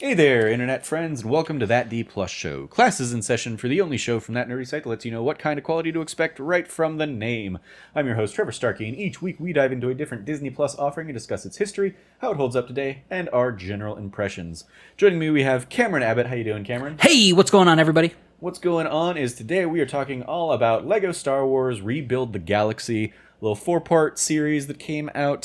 Hey there, internet friends, and welcome to That D Plus Show. Class is in session for the only show from that nerdy site that lets you know what kind of quality to expect right from the name. I'm your host, Trevor Starkey, and each week we dive into a different Disney Plus offering and discuss its history, how it holds up today, and our general impressions. Joining me, we have Cameron Abbott. How you doing, Cameron? Hey, what's going on, everybody? What's going on is today we are talking all about LEGO Star Wars Rebuild the Galaxy, a little four-part series that came out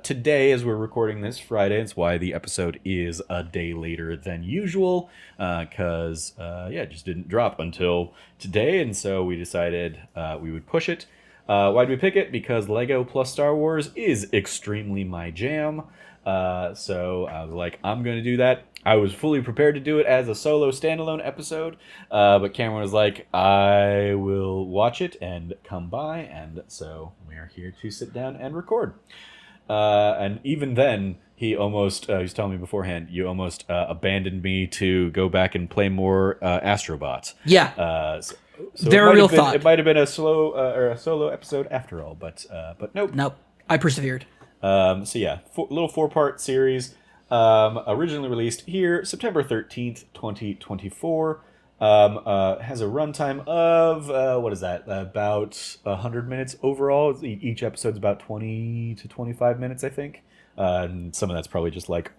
today as we're recording this Friday. It's why the episode is a day later than usual, because it just didn't drop until today, and so we decided we would push it. Why did we pick it? Because LEGO plus Star Wars is extremely my jam. So I was like, I'm going to do that. I was fully prepared to do it as a solo standalone episode, but Cameron was like, I will watch it and come by, and so we're here to sit down and record. And even then, he was telling me beforehand, you almost abandoned me to go back and play more Astrobot. Yeah, So they're a real thought. It might have been a solo episode after all, but nope. Nope, I persevered. Little four-part series, originally released here September 13th, 2024. Has a runtime of, about 100 minutes overall. Each episode's about 20 to 25 minutes, I think. And some of that's probably just like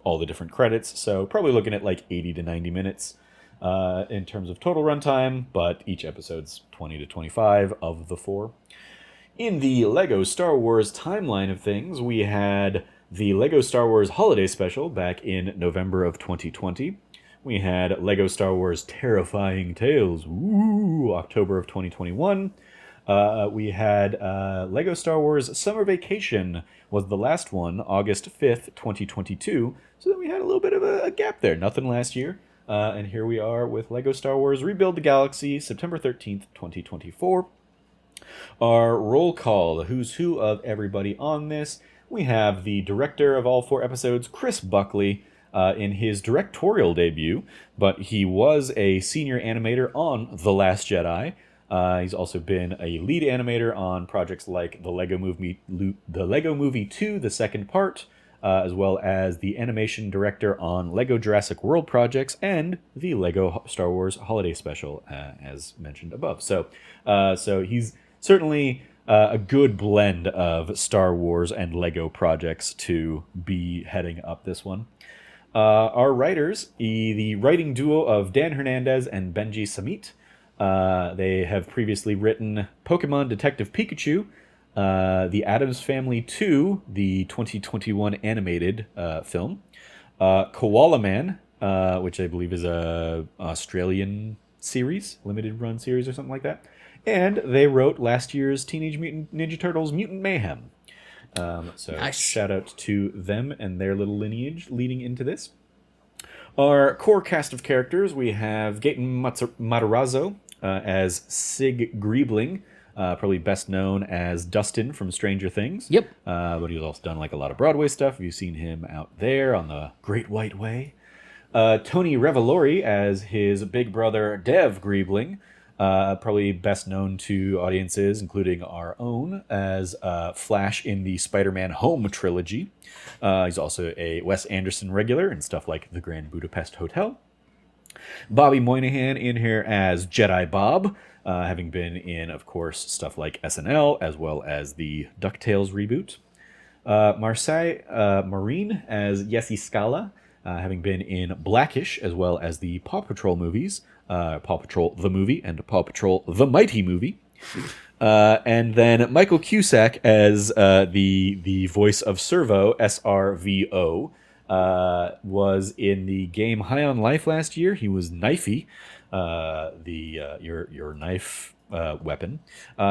all the different credits, so probably looking at like 80 to 90 minutes in terms of total runtime, but each episode's 20 to 25 of the four. In the LEGO Star Wars timeline of things, we had the LEGO Star Wars Holiday Special back in November of 2020. We had LEGO Star Wars Terrifying Tales, October of 2021. We had LEGO Star Wars Summer Vacation was the last one, August 5th, 2022. So then we had a little bit of a gap there. Nothing last year. And here we are with LEGO Star Wars Rebuild the Galaxy, September 13th, 2024. Our roll call, the who's who of everybody on this. We have the director of all four episodes, Chris Buckley, in his directorial debut, but he was a senior animator on The Last Jedi. He's also been a lead animator on projects like the Lego Movie 2, the second part, as well as the animation director on Lego Jurassic World projects and the Lego Star Wars Holiday Special, as mentioned above. So he's certainly a good blend of Star Wars and Lego projects to be heading up this one. Our writers, the writing duo of Dan Hernandez and Benji Samit. They have previously written Pokemon Detective Pikachu, The Addams Family 2, the 2021 animated film, Koala Man, which I believe is a Australian series, limited run series or something like that. And they wrote last year's Teenage Mutant Ninja Turtles Mutant Mayhem. Nice. Shout out to them and their little lineage leading into this. Our core cast of characters, we have Gaten Matarazzo as Sig Griebling, probably best known as Dustin from Stranger Things. Yep. But he's also done like a lot of Broadway stuff. You've seen him out there on the Great White Way. Tony Revolori as his big brother Dev Griebling. Probably best known to audiences, including our own, as Flash in the Spider-Man Home trilogy. He's also a Wes Anderson regular in stuff like The Grand Budapest Hotel. Bobby Moynihan in here as Jedi Bob, having been in, of course, stuff like SNL, as well as the DuckTales reboot. Marseille Marine as Yessi Scala, having been in Blackish, as well as the Paw Patrol movies, Paw Patrol the movie and Paw Patrol the Mighty movie. And then Michael Cusack as the voice of Servo, SRVO, was in the game High on Life last year. He was Knifey, your knife weapon.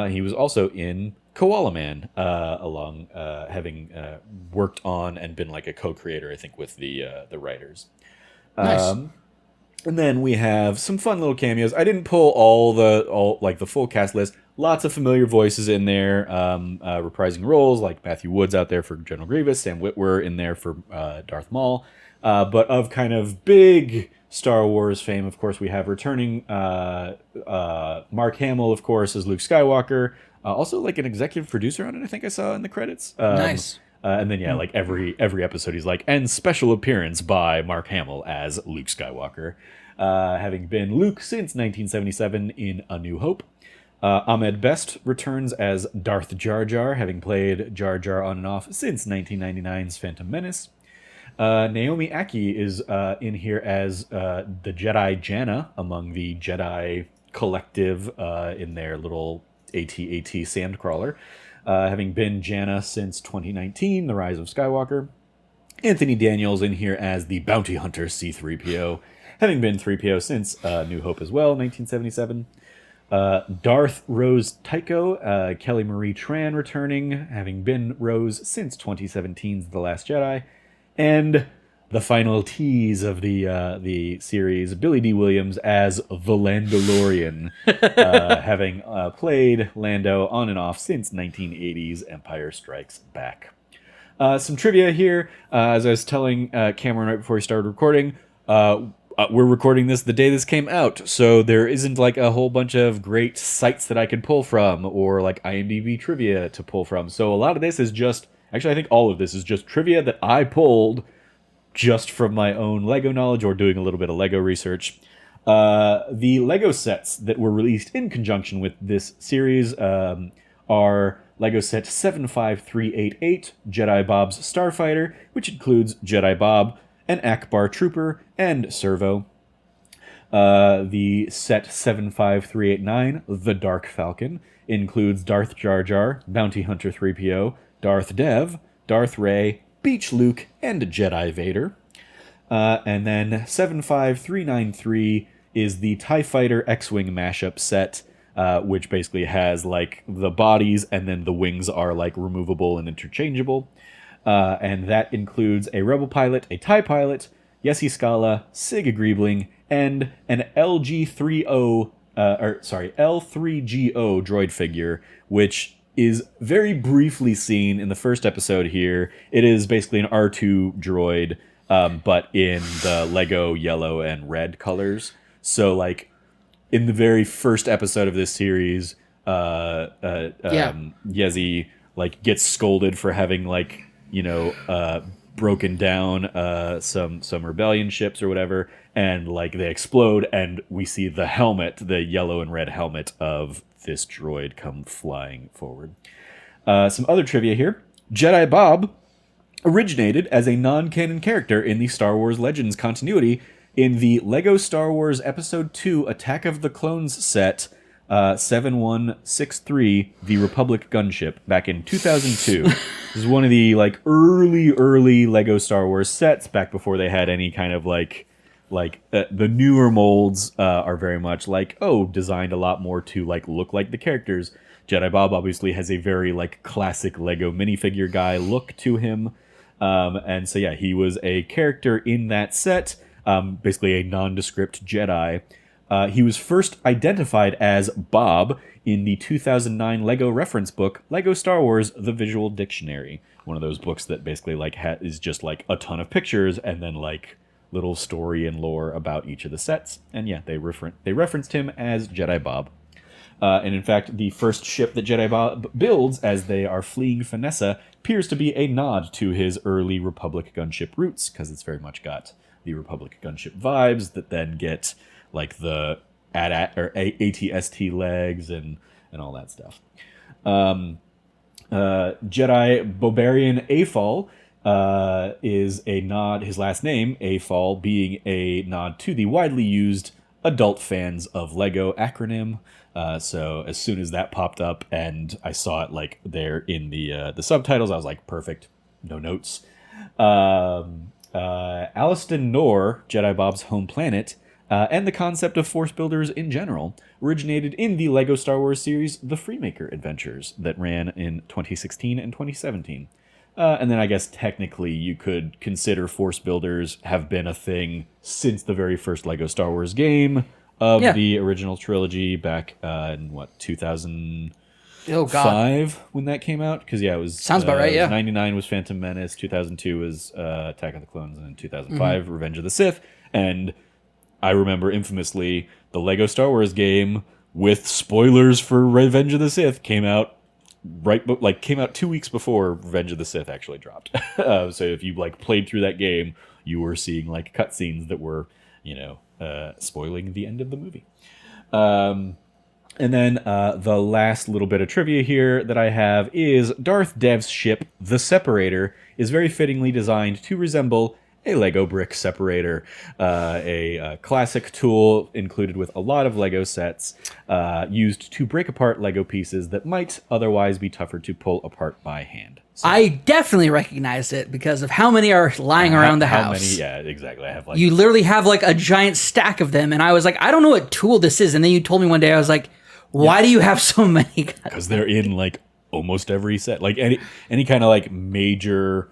He was also in Koala Man, along having worked on and been like a co-creator, I think, with the writers. Nice. And then we have some fun little cameos. I didn't pull all the full cast list. Lots of familiar voices in there, reprising roles like Matthew Woods out there for General Grievous, Sam Witwer in there for Darth Maul. But of kind of big Star Wars fame, of course, we have returning Mark Hamill, of course, as Luke Skywalker. Also, like an executive producer on it, I think I saw in the credits. Nice. And then like every episode he's like, and special appearance by Mark Hamill as Luke Skywalker, having been Luke since 1977 in A New Hope. Ahmed Best returns as Darth Jar Jar, having played Jar Jar on and off since 1999's Phantom Menace. Naomi Ackie is in here as the Jedi Janna among the Jedi collective in their little AT-AT sandcrawler, having been Janna since 2019, The Rise of Skywalker. Anthony Daniels in here as the bounty hunter C-3PO, having been 3PO since New Hope as well, 1977. Darth Rose Tycho, Kelly Marie Tran returning, having been Rose since 2017's The Last Jedi. And the final tease of the series, Billy D. Williams as the Landalorian, having played Lando on and off since 1980's Empire Strikes Back. Some trivia here. As I was telling Cameron right before we started recording, we're recording this the day this came out, so there isn't like a whole bunch of great sites that I could pull from or like IMDb trivia to pull from. So a lot of this is just, actually I think all of this is just trivia that I pulled just from my own Lego knowledge or doing a little bit of Lego research. The Lego sets that were released in conjunction with this series are Lego set 75388, Jedi Bob's Starfighter, which includes Jedi Bob, an Akbar Trooper, and Servo. The set 75389, The Dark Falcon, includes Darth Jar Jar, Bounty Hunter 3PO, Darth Dev, Darth Rey, Beach Luke, and Jedi Vader. And then 75393 is the TIE Fighter X-Wing mashup set, which basically has like the bodies and then the wings are like removable and interchangeable. And that includes a Rebel pilot, a TIE pilot, Yessi Scala, Sig Griebling, and an L3GO droid figure, which is very briefly seen in the first episode here. It is basically an R2 droid, but in the Lego yellow and red colors. So, like, in the very first episode of this series, Yezi, like, gets scolded for having, like, broken down some rebellion ships or whatever, and like they explode, and we see the helmet, the yellow and red helmet of this droid come flying forward. Some other trivia here. Jedi Bob originated as a non-canon character in the Star Wars Legends continuity in the Lego Star Wars Episode 2 Attack of the Clones set 7163, the Republic gunship, back in 2002. This is one of the like early Lego Star Wars sets back before they had any kind of the newer molds are very much designed a lot more to like look like the characters. Jedi Bob obviously has a very like classic Lego minifigure guy look to him, and so yeah, he was a character in that set, basically a nondescript Jedi. He was first identified as Bob in the 2009 Lego reference book, Lego Star Wars: The Visual Dictionary. One of those books that basically like is just like a ton of pictures and then like little story and lore about each of the sets. And yeah, they referenced him as Jedi Bob. And in fact, the first ship that Jedi Bob builds as they are fleeing Finessa appears to be a nod to his early Republic gunship roots, because it's very much got the Republic gunship vibes that then get like the ATST legs and all that stuff. Jedi Bobarian Afal is a nod, his last name, Afal, being a nod to the widely used adult fans of Lego acronym. So as soon as that popped up and I saw it like there in the subtitles, I was like, perfect, no notes. Aliston Nor, Jedi Bob's home planet, and the concept of Force Builders in general originated in the LEGO Star Wars series The Freemaker Adventures that ran in 2016 and 2017. And then I guess technically you could consider Force Builders have been a thing since the very first LEGO Star Wars game of the original trilogy back in, 2005 when that came out? Because, it was... Sounds about right, 99 was Phantom Menace, 2002 was Attack of the Clones, and then 2005, Revenge of the Sith. And I remember infamously the LEGO Star Wars game with spoilers for Revenge of the Sith came out came out 2 weeks before Revenge of the Sith actually dropped. So if you like played through that game, you were seeing like cutscenes that were, spoiling the end of the movie. And then the last little bit of trivia here that I have is Darth Dev's ship, the Separator, is very fittingly designed to resemble a Lego brick separator, a classic tool included with a lot of Lego sets, used to break apart Lego pieces that might otherwise be tougher to pull apart by hand. So, I definitely recognized it because of how many are lying around the house. How many? Yeah, exactly. I have like you literally have like a giant stack of them, and I was like, I don't know what tool this is. And then you told me one day, I was like, why do you have so many? Because they're in like almost every set, like any kind of like major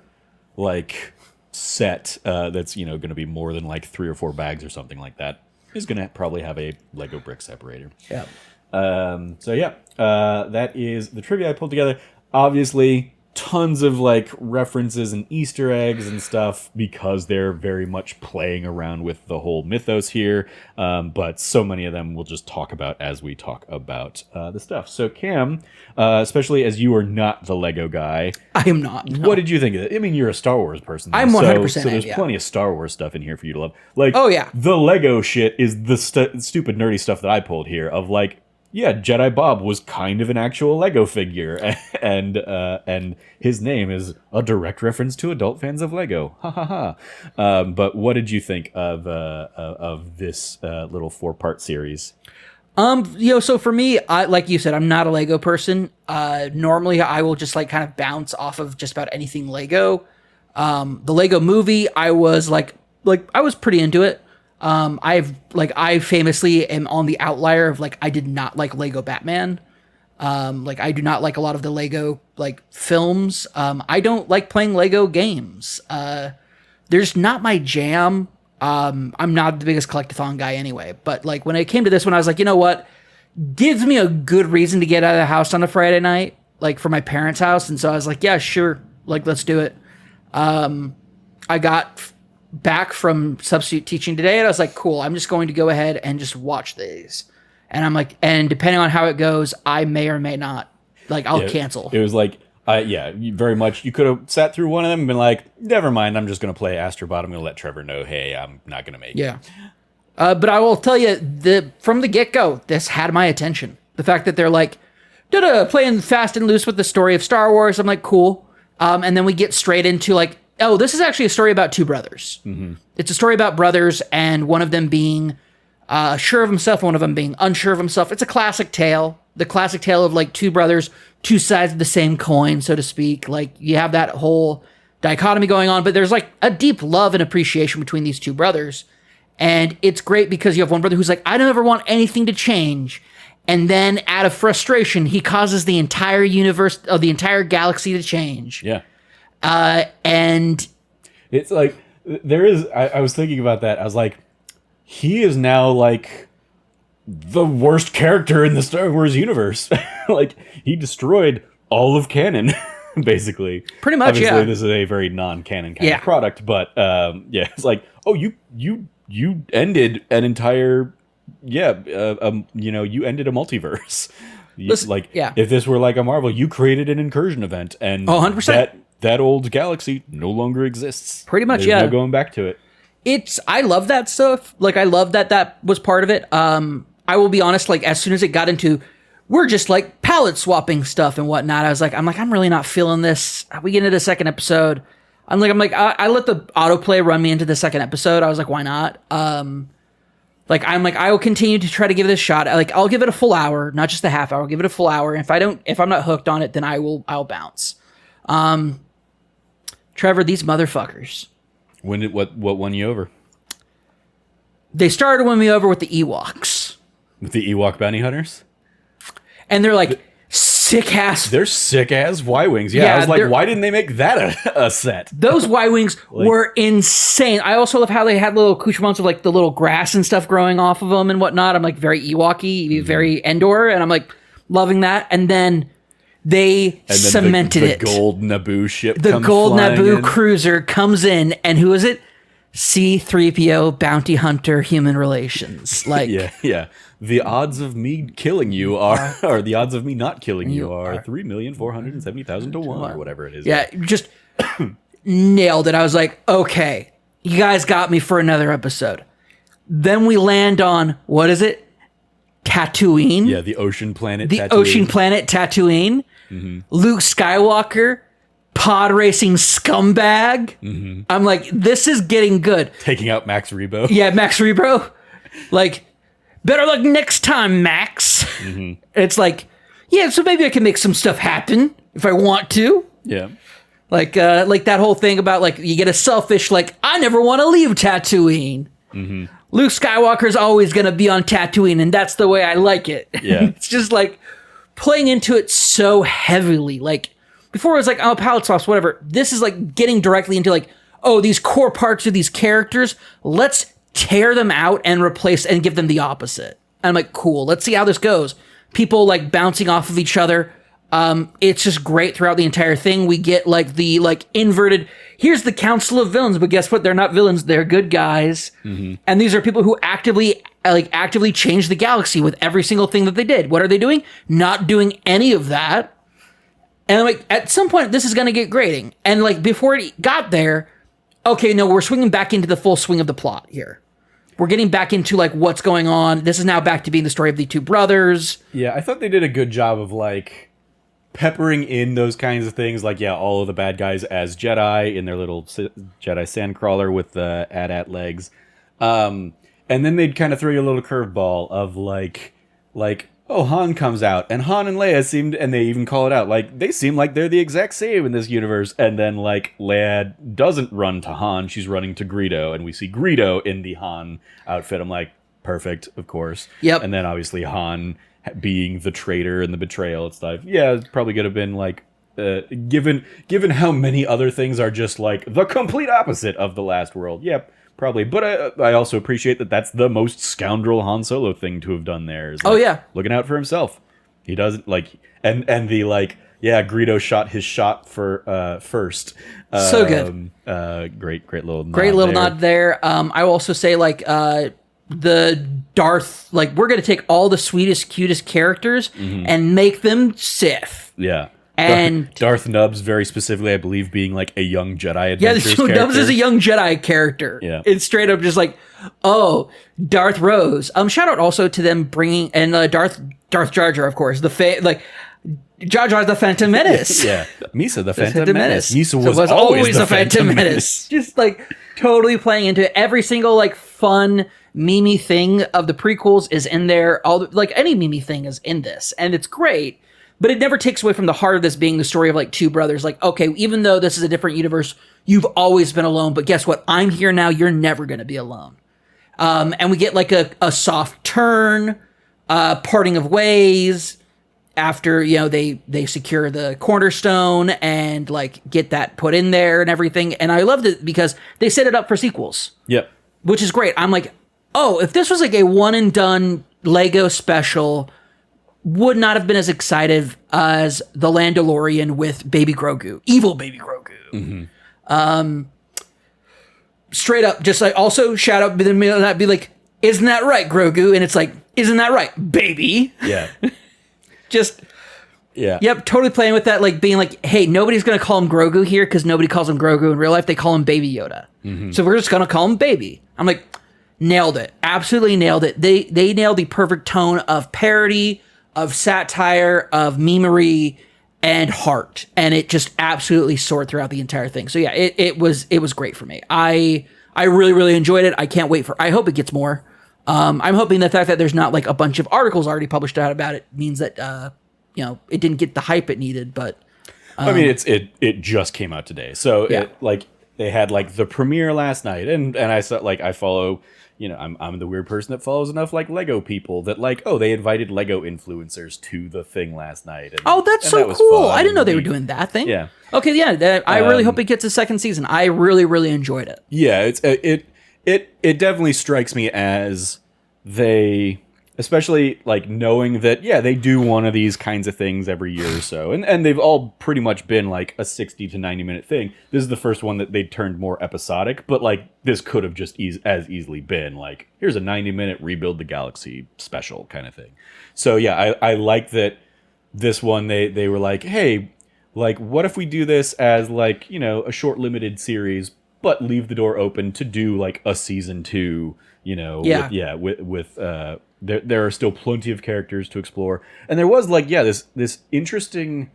like set that's going to be more than like 3 or 4 bags or something like that is going to probably have a Lego brick separator. Yeah. That is the trivia I pulled together. Obviously, tons of like references and Easter eggs and stuff because they're very much playing around with the whole mythos here. But so many of them we'll just talk about as we talk about the stuff. So Cam, especially as you are not the Lego guy, I am not. No. What did you think of it? I mean, you're a Star Wars person. I'm 100%. So there's plenty of Star Wars stuff in here for you to love. Like, oh yeah, the Lego shit is the stupid nerdy stuff that I pulled here of like, yeah, Jedi Bob was kind of an actual Lego figure, and his name is a direct reference to adult fans of Lego. Ha ha ha! But what did you think of this little 4-part series? So for me, like you said, I'm not a Lego person. Normally, I will just like kind of bounce off of just about anything Lego. The Lego movie, I was like I was pretty into it. I famously am on the outlier of like I did not like Lego Batman. I do not like a lot of the Lego like films. I don't like playing Lego games. There's not my jam. I'm not the biggest collectathon guy anyway, but like when it came to this one, I was like, you know what? Gives me a good reason to get out of the house on a Friday night, like for my parents' house. And so I was like, yeah, sure. Like, let's do it. I got back from substitute teaching today, and I was like, cool, I'm just going to go ahead and just watch these. And I'm like, and depending on how it goes, I may or may not, like, I'll cancel. It was like, very much, you could have sat through one of them and been like, never mind, I'm just going to play Astrobot. I'm going to let Trevor know, hey, I'm not going to make it. But I will tell you, from the get-go, this had my attention. The fact that they're like, playing fast and loose with the story of Star Wars, I'm like, cool. And then we get straight into like, oh, this is actually a story about 2 brothers. Mm-hmm. It's a story about brothers, and one of them being sure of himself, one of them being unsure of himself. It's a classic tale. The classic tale of like 2 brothers, 2 sides of the same coin, so to speak. Like you have that whole dichotomy going on, but there's like a deep love and appreciation between these 2 brothers. And it's great because you have one brother who's like, I don't ever want anything to change. And then out of frustration, he causes the entire universe, the entire galaxy to change. Yeah. And it's like I was thinking about that. I was like, he is now like the worst character in the Star Wars universe. Like he destroyed all of canon, basically. Pretty much, obviously, yeah. This is a very non-canon kind of product, but it's like, oh, you ended an entire you ended a multiverse. If this were like a Marvel, you created an incursion event, and 100%. That old galaxy no longer exists. Pretty much, There's no going back to it. I love that stuff. Like, I love that was part of it. I will be honest, like, as soon as it got into, we're just, like, palette swapping stuff and whatnot, I'm really not feeling this. We get into the second episode. I let the autoplay run me into the second episode. I was like, why not? I will continue to try to give it a shot. Like, I'll give it a full hour, not just a half hour. I'll give it a full hour. And if I'm not hooked on it, then I'll bounce. Trevor, these motherfuckers. What won you over? They started winning me over with the Ewoks. With the Ewok bounty hunters? And they're like sick ass. They're sick ass Y-Wings. Yeah, I was like, why didn't they make that a set? Those Y-Wings were insane. I also love how they had little accoutrements of like the little grass and stuff growing off of them and whatnot. I'm like very Ewok-y, very Endor, and I'm like loving that. And then they cemented it. The gold Naboo ship The gold Naboo cruiser comes in, and who is it? C-3PO bounty hunter human relations. Like, yeah. The odds of me killing you are, or the odds of me not killing you are 3,470,000 to 1, or whatever it is. Yeah, just nailed it. I was like, okay, you guys got me for another episode. Then we land on, what is it? Tatooine. Yeah, the ocean planet The Tatooine. ocean planet Tatooine. Luke Skywalker, pod racing scumbag. I'm like, this is getting good. Taking out Max Rebo. Yeah, Max Rebo. Like, better luck next time, Max. It's like, yeah, so maybe I can make some stuff happen if I want to. Yeah. Like that whole thing about, like, you get a selfish, like, I never want to leave Tatooine. Luke Skywalker's always going to be on Tatooine, and that's the way I like it. Yeah. It's just, like, playing into it so heavily. Like, before it was like, oh, palette swaps, whatever. This is, like, getting directly into, like, oh, these core parts of these characters, let's tear them out and replace and give them the opposite. And I'm like, cool, let's see how this goes. People, like, bouncing off of each other. It's just great throughout the entire thing. We get, like, the, like, inverted, here's the council of villains, but guess what? They're not villains. They're good guys. And these are people who actively change the galaxy with every single thing that they did. What are they doing? Not doing any of that. And I'm like, at some point, this is going to get grating. And, like, before it got there, okay, no, we're swinging back into the full swing of the plot here. We're getting back into, like, what's going on. This is now back to being the story of the two brothers. Yeah, I thought they did a good job of, like, peppering in those kinds of things. Like, yeah, all of the bad guys as Jedi in their little Jedi sandcrawler with the AT-AT legs. And then they'd kind of throw you a little curveball of, like, oh, Han comes out, and Han and Leia seemed, and they even call it out, like, they seem like they're the exact same in this universe. And then, like, Leia doesn't run to Han, she's running to Greedo, and we see Greedo in the Han outfit. I'm like, perfect, of course. Yep. And then, obviously, Han being the traitor and the betrayal and stuff. Yeah, it's probably could have been, like, given how many other things are just, like, the complete opposite of the last world. Yep. Probably, but I also appreciate that that's the most scoundrel Han Solo thing to have done there. Is, like, Oh, yeah. looking out for himself. He doesn't, like, and the, like, yeah, Greedo shot his shot for first. So good. Great little nod Great little there. nod there. I will also say, like, the Darth, like, we're going to take all the sweetest, cutest characters and make them Sith. Yeah. And Darth Nubs, very specifically, I believe, being, like, a young Jedi yeah, adventurers so character. Nubs is a young Jedi character. Yeah. It's straight up just like, oh, Darth Rose. Shout out also to them bringing, and Darth Jar Jar, of course, like, Jar Jar the Phantom Menace. Yeah. Misa the Phantom Menace. Misa was, was always the Phantom Menace. Just, like, totally playing into every single, like, fun meme thing of the prequels is in there. Like, any meme thing is in this, and it's great. But it never takes away from the heart of this being the story of, like, two brothers. Like, okay, even though this is a different universe, you've always been alone. But guess what? I'm here now. You're never going to be alone. And we get, like, a soft turn, parting of ways after, you know, they secure the cornerstone and, like, get that put in there and everything. And I loved it because they set it up for sequels. Yep. Which is great. I'm like, oh, if this was, like, a one-and-done Lego special, would not have been as excited as The Landalorian with Baby Grogu, evil Baby Grogu. Straight up, just like, also shout out, but then not be like, isn't that right, Grogu? And it's like, isn't that right, baby? Yeah. Just, Yeah. yep, totally playing with that, like being like, hey, nobody's gonna call him Grogu here because nobody calls him Grogu in real life. They call him Baby Yoda. So we're just gonna call him Baby. I'm like, nailed it, absolutely nailed it. They nailed the perfect tone of parody, of satire, of memery, and heart, and it just absolutely soared throughout the entire thing. So yeah, it was great for me. I really enjoyed it. I can't wait I hope it gets more. I'm hoping the fact that there's not, like, a bunch of articles already published out about it means that you know, it didn't get the hype it needed. But I mean, it just came out today, so Yeah. it, like, they had, like, the premiere last night, and I saw, like, I follow. You know, I'm the weird person that follows enough, like, Lego people that, like, oh, they invited Lego influencers to the thing last night. And, oh, that's and so that was cool. fun. I didn't know they were doing that thing. Yeah. Okay, yeah. I really hope it gets a second season. I really enjoyed it. Yeah, it definitely strikes me as they especially like knowing that they do one of these kinds of things every year or so, and they've all pretty much been like a 60 to 90 minute thing. This is the first one that they turned more episodic, but like this could have just as easily been like, here's a 90-minute rebuild the galaxy special kind of thing. So yeah, I like that this one they were like, hey, like what if we do this as like, you know, a short limited series, but leave the door open to do like a season 2, you know. With there are still plenty of characters to explore, and there was like this interesting,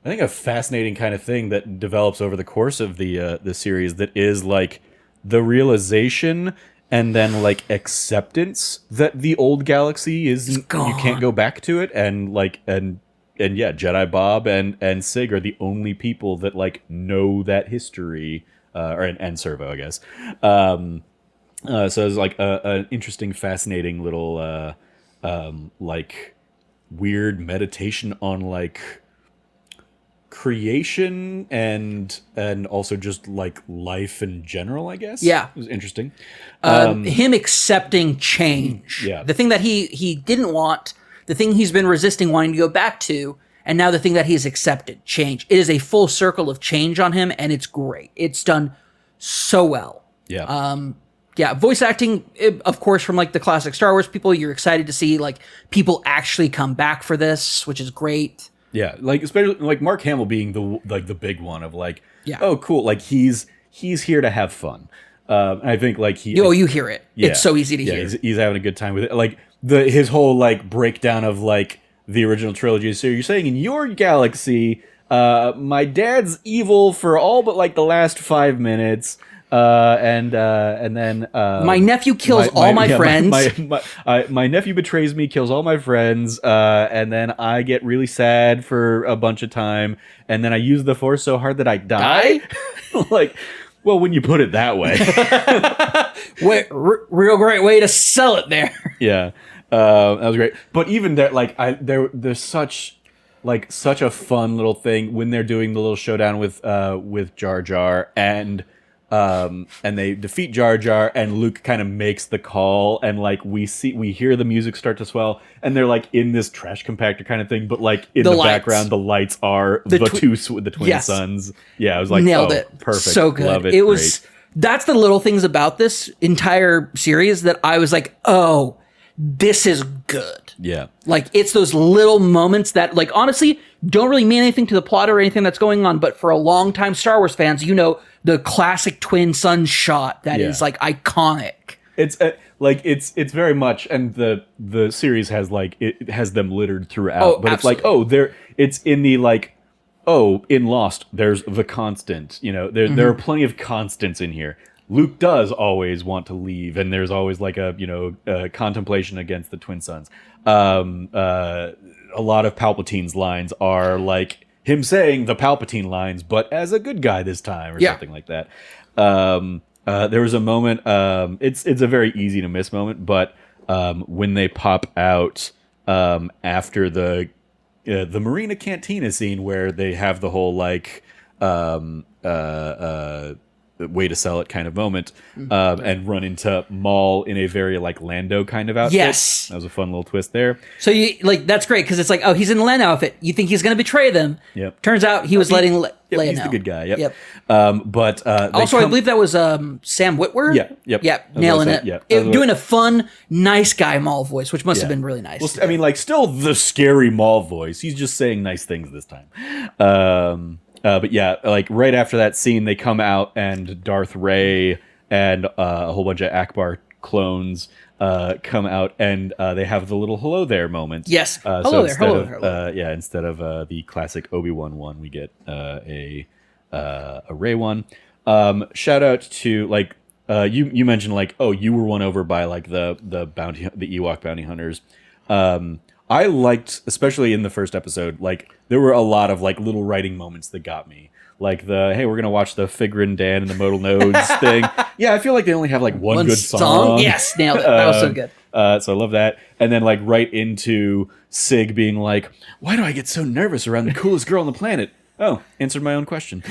I think a fascinating kind of thing that develops over the course of the series, that is like the realization and then like acceptance that the old galaxy is, you can't go back to it, and like and yeah, Jedi Bob and Sig are the only people that like know that history, and Servo, I guess. So it's like an interesting, fascinating little like weird meditation on like creation and also just like life in general, I guess. Yeah, it was interesting. Him accepting change. Yeah, the thing that he didn't want, the thing he's been resisting wanting to go back to, and now the thing that he's accepted, change. It is a full circle of change on him, and it's great. It's done so well. Yeah. Yeah, voice acting, of course, from like the classic Star Wars people, you're excited to see like people actually come back for this, which is great. Yeah, like especially like Mark Hamill being the big one of like, yeah, oh cool, like he's here to have fun. I think like you hear it. Yeah, it's so easy to hear. He's having a good time with it. Like his whole like breakdown of like the original trilogy. So you're saying in your galaxy, my dad's evil for all but like the last 5 minutes. And then my nephew kills all my friends. My nephew betrays me, kills all my friends, and then I get really sad for a bunch of time, and then I use the Force so hard that I die. Like, well, when you put it that way, real great way to sell it there. Yeah, that was great. But even that, like, there's such a fun little thing when they're doing the little showdown with Jar Jar, and they defeat Jar Jar, and Luke kind of makes the call, and like we hear the music start to swell, and they're like in this trash compactor kind of thing, but like in the background the lights are the twin suns. Yeah, I was like, nailed it. Perfect. So good. Love it. It was great. That's the little things about this entire series that I was like, oh, this is good. Yeah. Like, it's those little moments that, like, honestly, don't really mean anything to the plot or anything that's going on, but for a long time Star Wars fans, you know, the classic twin sun shot that is, like, iconic. It's it's very much, and the series has, like, it has them littered throughout, but absolutely. It's in the, like, in Lost, there's the constant, you know, there are plenty of constants in here. Luke does always want to leave, and there's always like a contemplation against the twin suns. A lot of Palpatine's lines are like him saying the Palpatine lines, but as a good guy this time, or something like that. There was a moment. It's a very easy to miss moment, but when they pop out after the Marina Cantina scene, where they have the whole like way to sell it kind of moment, and run into Maul in a very like Lando kind of outfit. Yes, that was a fun little twist there. So you like, that's great, because it's like, oh, he's in the Lando outfit. You think he's going to betray them? Yep. Turns out he was letting Leia know. He's the good guy. Yep. But also, I believe that was Sam Witwer. Yep. Nailing it. Doing a fun, nice guy Maul voice, which must have been really nice. Well, I mean, like, still the scary Maul voice. He's just saying nice things this time. But yeah, like right after that scene, they come out, and Darth Ray and a whole bunch of Akbar clones come out, and they have the little hello there moment. Yes, hello there. Instead of the classic Obi-Wan one, we get a Ray one. Shout out to like you mentioned like, oh, you were won over by like the Ewok bounty hunters. I liked, especially in the first episode, like there were a lot of like little writing moments that got me. Like hey, we're gonna watch the Figrin Dan and the Modal Nodes thing. Yeah, I feel like they only have like one good song. Yes, nailed it. That was so good. So I love that. And then like right into Sig being like, "Why do I get so nervous around the coolest girl on the planet?" Oh, answered my own question.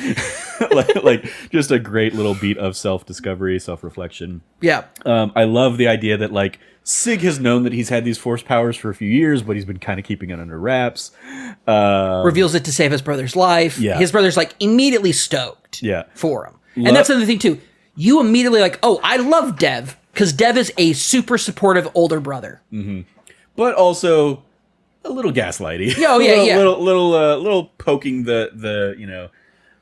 like just a great little beat of self-discovery, self-reflection. Yeah. I love the idea that like Sig has known that he's had these force powers for a few years, but he's been kind of keeping it under wraps. Reveals it to save his brother's life. Yeah. His brother's like immediately stoked Yeah. for him. And that's another thing too. You immediately like, oh, I love Dev because Dev is a super supportive older brother. Mm-hmm. But also a little gaslighty. Oh, yeah, Little poking the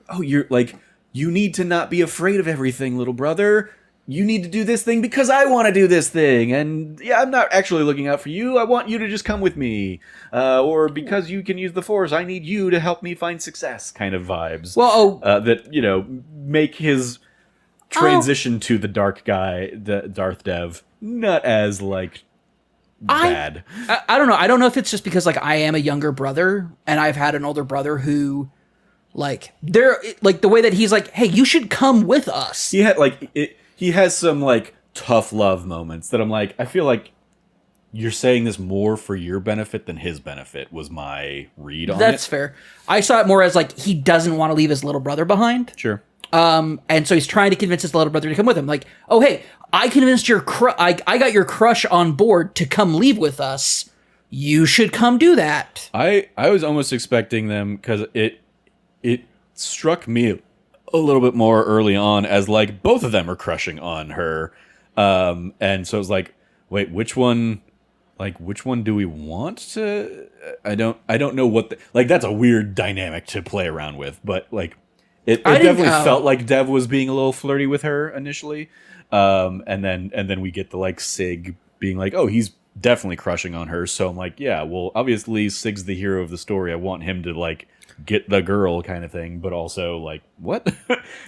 oh, you're like, you need to not be afraid of everything, little brother. You need to do this thing because I want to do this thing. And yeah, I'm not actually looking out for you. I want you to just come with me. Or because you can use the Force, I need you to help me find success kind of vibes. Well, that, make his transition to the dark guy, the Darth Dev, not as, like, bad. I don't know. I don't know if it's just because, like, I am a younger brother and I've had an older brother who, like, the way that he's like, hey, you should come with us. He had, like... He has some, like, tough love moments that I'm like, I feel like you're saying this more for your benefit than his benefit, was my read on it. That's fair. I saw it more as, like, he doesn't want to leave his little brother behind. Sure. And so he's trying to convince his little brother to come with him. Like, oh, hey, I convinced I got your crush on board to come leave with us. You should come do that. I was almost expecting them, because it struck me a little bit more early on as like both of them are crushing on her, and so it's like, wait, which one do we want to? I don't know what that's a weird dynamic to play around with, but like it definitely felt like Dev was being a little flirty with her initially, and then we get the like Sig being like, oh, he's definitely crushing on her. So I'm like, yeah, well, obviously Sig's the hero of the story. I want him to like get the girl kind of thing, but also like, what?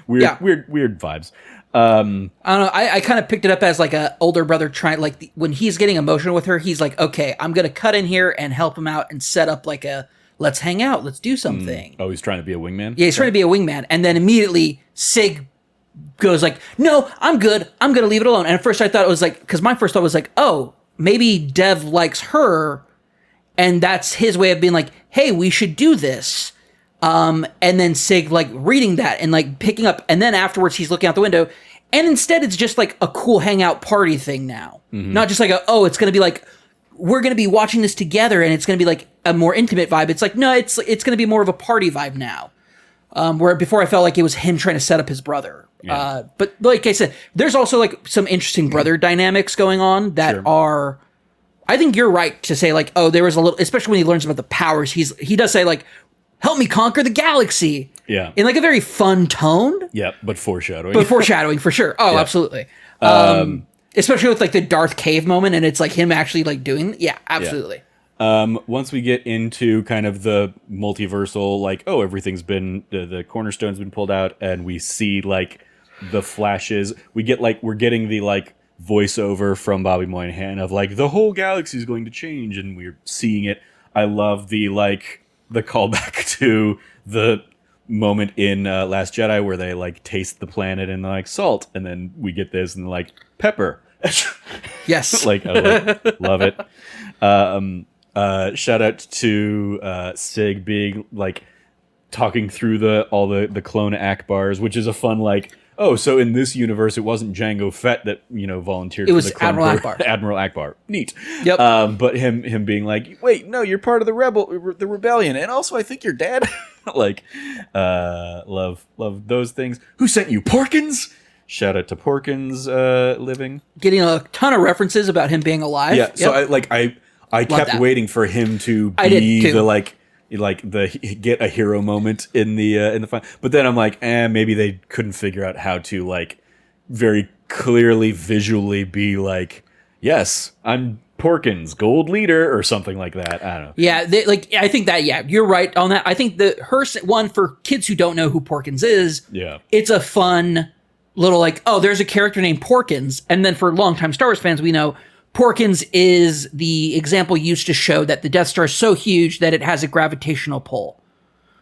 weird vibes. I don't know. I kind of picked it up as like a older brother trying, like when he's getting emotional with her, he's like, okay, I'm going to cut in here and help him out and set up like a, let's hang out. Let's do something. Oh, he's trying to be a wingman? Yeah, he's trying to be a wingman. And then immediately Sig goes like, no, I'm good. I'm going to leave it alone. And at first I thought it was like, because my first thought was like, oh, maybe Dev likes her. And that's his way of being like, hey, we should do this. And then Sig like reading that and like picking up. And then afterwards he's looking out the window. And instead it's just like a cool hangout party thing now. Mm-hmm. Not just like, it's going to be like, we're going to be watching this together and it's going to be like a more intimate vibe. It's like, no, it's going to be more of a party vibe now. Where before I felt like it was him trying to set up his brother. Yeah. But like I said, there's also like some interesting brother dynamics going on that are, I think you're right to say like, there was a little, especially when he learns about the powers, he does say like, help me conquer the galaxy. Yeah. In like a very fun tone. Yeah, but foreshadowing. But foreshadowing for sure. Oh, yeah. Absolutely. Especially with like the Darth Cave moment and it's like him actually like doing, absolutely. Yeah. Once we get into kind of the multiversal, like, everything's been, the cornerstone's been pulled out and we see like the flashes. We're getting the like voiceover from Bobby Moynihan of like, the whole galaxy is going to change and we're seeing it. I love the callback to the moment in Last Jedi where they like taste the planet and like salt, and then we get this and like pepper. Yes. I love it. Shout out to Sig being like talking through all the clone Akbars, which is a fun like, so in this universe it wasn't Jango Fett that volunteered. It was for the clone Admiral Akbar. Admiral Akbar. Neat. Yep. But him being like, wait, no, you're part of the rebellion, and also I think you're dead. Love those things. Who sent you, Porkins? Shout out to Porkins living. Getting a ton of references about him being alive. Yeah. So I kept waiting for him to be the get a hero moment in the final. But then I'm like, maybe they couldn't figure out how to like very clearly visually be like, yes, I'm Porkins, gold leader, or something like that. I don't know. Yeah, I think that, you're right on that. I think one for kids who don't know who Porkins is, it's a fun little like, there's a character named Porkins. And then for longtime Star Wars fans, we know Porkins is the example used to show that the Death Star is so huge that it has a gravitational pull.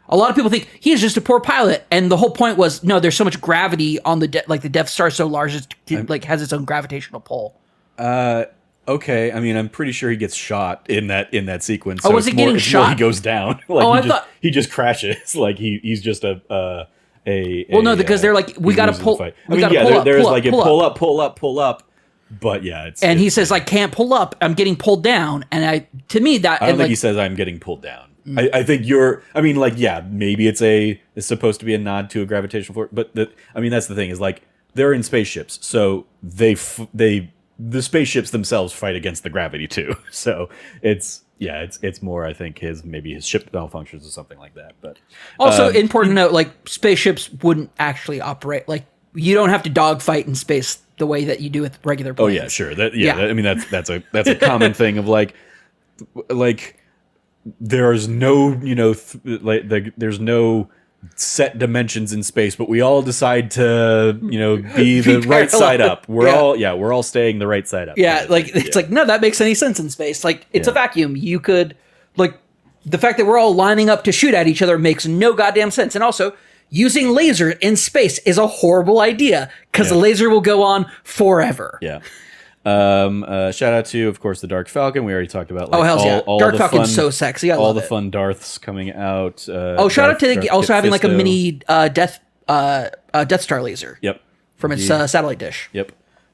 A lot of people think he's just a poor pilot, and the whole point was, no, there's so much gravity on the Death Star is so large it has its own gravitational pull. Okay, I mean, I'm pretty sure he gets shot in that sequence. So was he getting shot? He goes down. He just crashes. Like he's just no, because they're like, we got to pull. There's like a pull up. But yeah, and he says, "I can't pull up. I'm getting pulled down." And to me, that I don't think like, he says I'm getting pulled down. I think you're. I mean, like, yeah, maybe it's supposed to be a nod to a gravitational force, but I mean, that's the thing is like they're in spaceships, so the spaceships themselves fight against the gravity too. So it's more. I think his ship malfunctions or something like that. But also important to note, like spaceships wouldn't actually operate. Like you don't have to dogfight in space the way that you do with regular planes. Oh yeah, sure. I mean that's a common thing of like there's no there's no set dimensions in space, but we all decide to be the right side up. We're all staying the right side up. Yeah, like it's like no, that makes any sense in space. Like it's a vacuum. You could like the fact that we're all lining up to shoot at each other makes no goddamn sense. And also, using laser in space is a horrible idea because the laser will go on forever. Yeah. Shout out to, of course, the Dark Falcon. We already talked about. Like, all Dark the Falcon's so sexy. all the fun Darths coming out. Shout out to also having like a mini Death Star laser. Yep. From its satellite dish. Yep.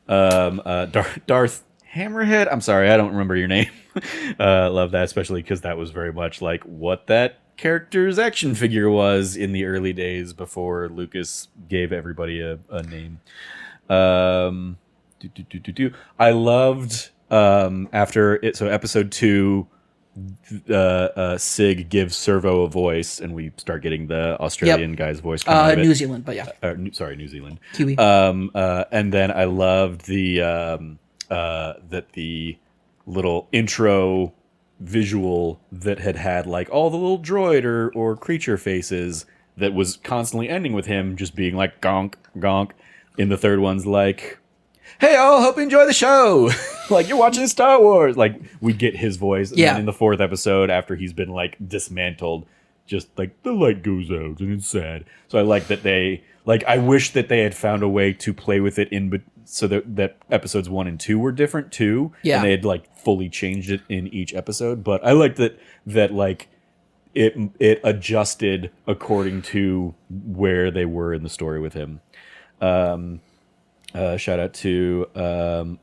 Darth Hammerhead. I'm sorry, I don't remember your name. Love that, especially because that was very much like what that character's action figure was in the early days before Lucas gave everybody a name. I loved after it. So episode 2, Sig gives Servo a voice, and we start getting the Australian guy's voice. New Zealand, but yeah. New Zealand. Kiwi. And then I loved the that the little intro visual that had like all the little droid or creature faces that was constantly ending with him just being like gonk gonk. In the third one's like, hey all, hope you enjoy the show. Like you're watching Star Wars. Like we get his voice. And then in the 4th episode, after he's been like dismantled, just like the light goes out and it's sad. So I like that I wish that they had found a way to play with it so that episodes 1 and 2 were different too. Yeah. And they had like fully changed it in each episode. But I like that like it adjusted according to where they were in the story with him. Shout out to all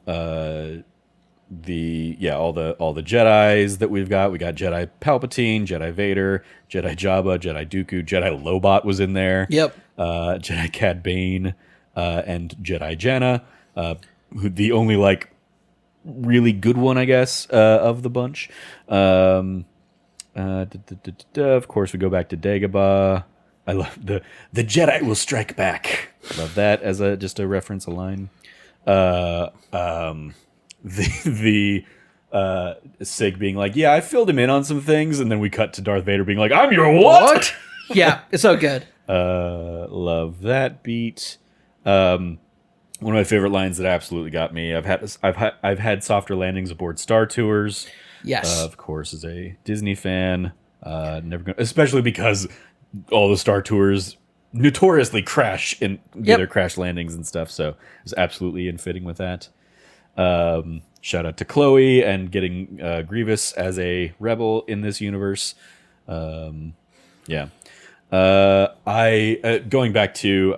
the Jedis that we've got. We got Jedi Palpatine, Jedi Vader, Jedi Jabba, Jedi Dooku, Jedi Lobot was in there. Yep. Jedi Cad Bane, and Jedi Janna, who the only like really good one, I guess, of the bunch. Of course, we go back to Dagobah. I love the Jedi will strike back. Love that as just a reference, a line. The Sig being like, yeah, I filled him in on some things, and then we cut to Darth Vader being like, I'm your what? Yeah, it's so good. Love that beat. One of my favorite lines that absolutely got me. I've had softer landings aboard Star Tours. Yes, of course, as a Disney fan, never gonna, especially because all the Star Tours notoriously crash in their crash landings and stuff. So it's absolutely in fitting with that. Shout out to Chloe and getting Grievous as a rebel in this universe. I going back to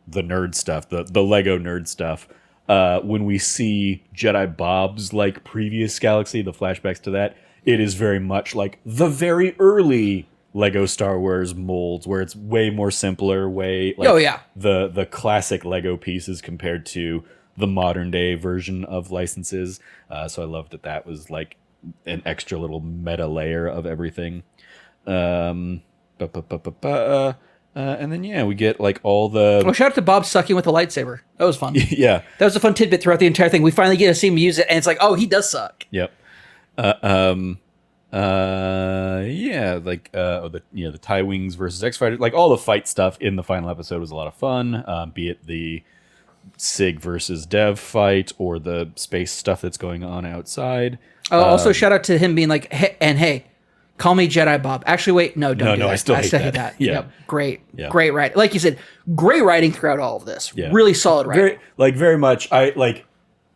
the nerd stuff, the Lego nerd stuff. When we see Jedi Bob's like previous galaxy, the flashbacks to that, it is very much like the very early Lego Star Wars molds, where it's way more simpler, the classic Lego pieces compared to the modern day version of licenses. So I loved that was like an extra little meta layer of everything. And then we get like all the. Well, shout out to Bob sucking with a lightsaber. That was fun. Yeah, that was a fun tidbit throughout the entire thing. We finally get to see him use it, and it's like, oh, he does suck. Yep. The TIE Wings versus X Fighter, like all the fight stuff in the final episode was a lot of fun. Be it the Sig versus Dev fight or the space stuff that's going on outside. Also, shout out to him being like, hey, call me Jedi Bob. Actually, wait, don't do that. I still hate that. Yeah. Yep. Great writing. Like you said, great writing throughout all of this. Yeah. Really solid writing. Very much.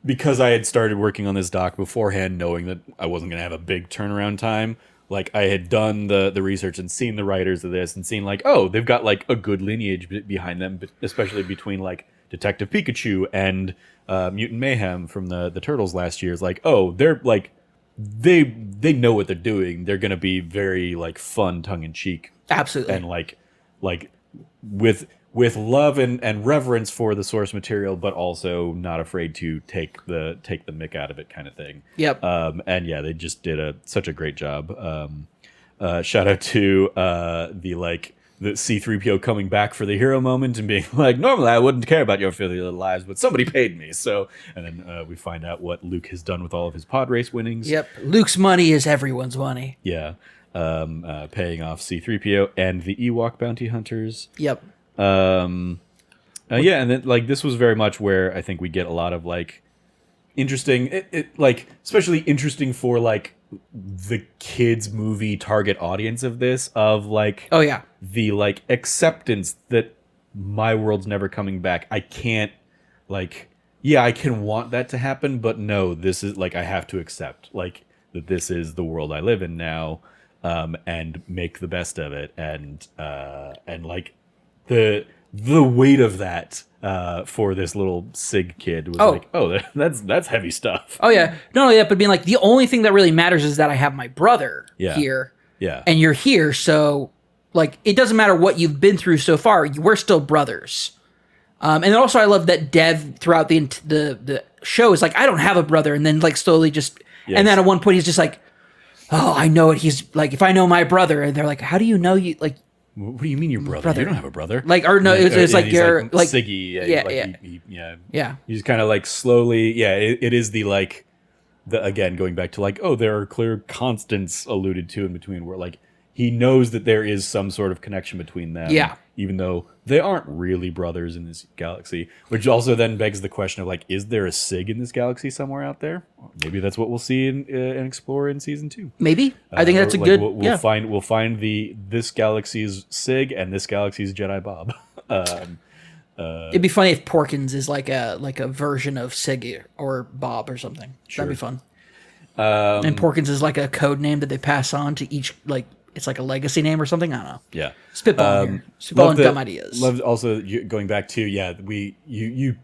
Because I had started working on this doc beforehand, knowing that I wasn't going to have a big turnaround time. Like I had done the research and seen the writers of this and seen like, oh, they've got like a good lineage behind them, especially between like Detective Pikachu and Mutant Mayhem from the Turtles last year is like, oh, they're like they know what they're doing. They're gonna be very like fun, tongue in cheek, Absolutely. and like with love and reverence for the source material, but also not afraid to take the mick out of it, kind of thing. Yep. And yeah, they just did such a great job. Shout out to the C-3PO coming back for the hero moment and being like, normally I wouldn't care about your filthy little lives, but somebody paid me. So, and then we find out what Luke has done with all of his pod race winnings. Yep. Luke's money is everyone's money. Yeah. Paying off C-3PO and the Ewok bounty hunters. Yep. Yeah, and then like this was very much where I think we get a lot of like interesting, like especially interesting for like the kids movie target audience of this, of like, Oh yeah. the like acceptance that my world's never coming back. I can't, like, yeah, I can want that to happen, but no, this is like I have to accept like that this is the world I live in now, and make the best of it, and like the weight of that for this little Sig kid was like, oh, that's heavy stuff. Oh yeah. Not only that, but being like, the only thing that really matters is that I have my brother here. Yeah. And you're here, so like it doesn't matter what you've been through so far, we're still brothers. And then also I love that Dev throughout the show is like, I don't have a brother, and then like slowly just and then at one point he's just like, oh, I know it. He's like, if I know my brother, and they're like, how do you know you like? What do you mean your brother? You don't have a brother. Like, or no, it's like you're like Siggy. Yeah. He's kind of like slowly. Yeah, it is the like the again going back to like, oh, there are clear constants alluded to in between where like he knows that there is some sort of connection between them. Yeah. Even though they aren't really brothers in this galaxy, which also then begs the question of like, is there a Sig in this galaxy somewhere out there? Maybe that's what we'll see and explore in season 2. Maybe. I think that's a like good. We'll find this galaxy's Sig and this galaxy's Jedi Bob. It'd be funny if Porkins is like a version of Sig or Bob or something. Sure. That'd be fun. And Porkins is like a code name that they pass on to each, like it's like a legacy name or something. I don't know. Yeah. Spitballing here. Spitballing dumb ideas. Loved also going back to you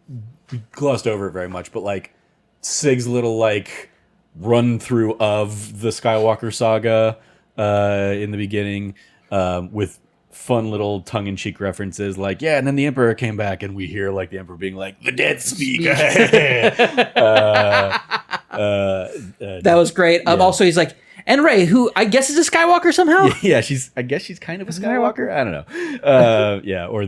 glossed over it very much, but like Sig's little like run through of the Skywalker saga in the beginning with fun little tongue-in-cheek references like, yeah, and then the Emperor came back, and we hear like the Emperor being like, the dead speak. That was great. Also, he's like, and Rey, who I guess is a Skywalker somehow. Yeah, I guess she's kind of a Skywalker. I don't know. Yeah, or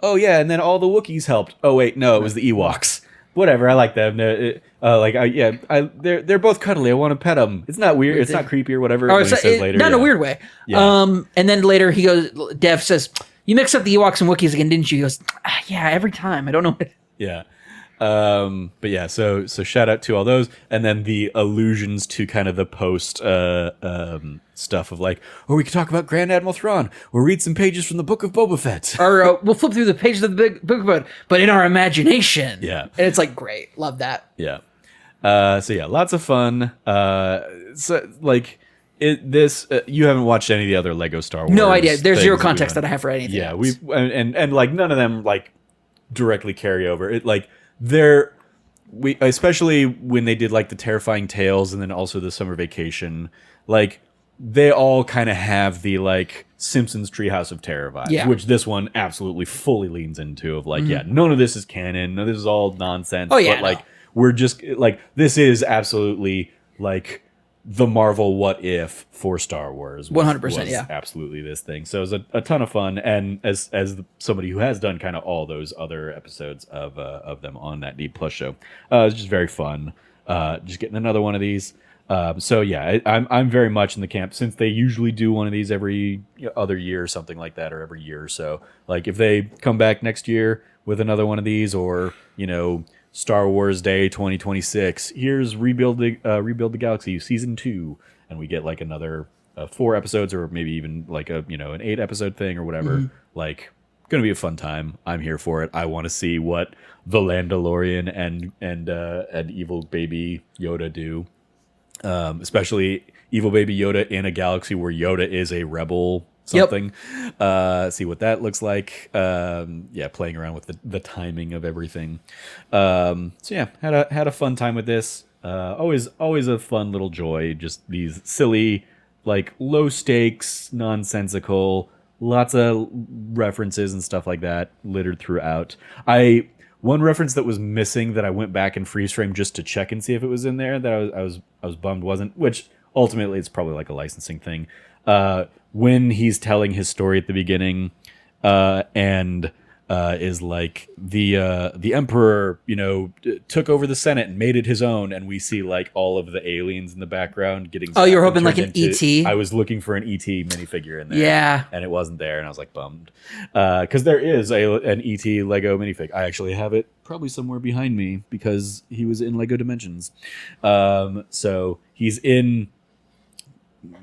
oh yeah, and then all the Wookiees helped. Oh wait, no, it was the Ewoks. Whatever, I like them. They're both cuddly. I want to pet them. It's not weird. It's not creepy or whatever. He says later, not in a weird way. Yeah. And then later he goes. Dev says, "You mixed up the Ewoks and Wookiees again, didn't you?" He goes, "Yeah, every time. I don't know." Yeah. But yeah, so shout out to all those, and then the allusions to kind of the post stuff of like, or we could talk about Grand Admiral Thrawn, or read some pages from the Book of Boba Fett, or we'll flip through the pages of the Book of Boba Fett, but in our imagination. Yeah, and it's like great, love that. Yeah. So yeah, lots of fun. So like. You haven't watched any of the other Lego Star Wars. No idea. There's zero context that I have for anything. Yeah, else. and like none of them like directly carry over. It like especially when they did like the Terrifying Tales and then also the Summer Vacation, like they all kind of have the like Simpsons Treehouse of Terror vibes, which this one absolutely fully leans into. Of like, yeah, none of this is canon. None of this is all nonsense. Oh yeah, but like we're just like this is absolutely like the Marvel what if for Star Wars. 100%, yeah, absolutely this thing. So it was a ton of fun, and as somebody who has done kind of all those other episodes of them on that D Plus show, it was just very fun. Just getting another one of these. So yeah, I'm very much in the camp, since they usually do one of these every other year or something like that, or every year or so. Like if they come back next year with another one of these, or Star Wars Day 2026. Here's Rebuild the Galaxy Season 2, and we get like another 4 episodes, or maybe even like an 8 episode thing or whatever. Like, gonna be a fun time. I'm here for it. I want to see what the Landalorian and evil baby Yoda do. Especially evil baby Yoda in a galaxy where Yoda is a rebel something. See what that looks like. Playing around with the timing of everything. So yeah, had a fun time with this. Always a fun little joy. Just these silly, like low stakes, nonsensical, lots of references and stuff like that littered throughout. One reference that was missing that I went back and freeze frame just to check and see if it was in there that I was bummed wasn't, which ultimately it's probably like a licensing thing. When he's telling his story at the beginning, and is like the emperor, took over the Senate and made it his own, and we see like all of the aliens in the background getting. Oh, you're hoping like an ET? I was looking for an ET minifigure in there, yeah, and it wasn't there, and I was like bummed, because there is an ET Lego minifig. I actually have it probably somewhere behind me because he was in Lego Dimensions, so he's in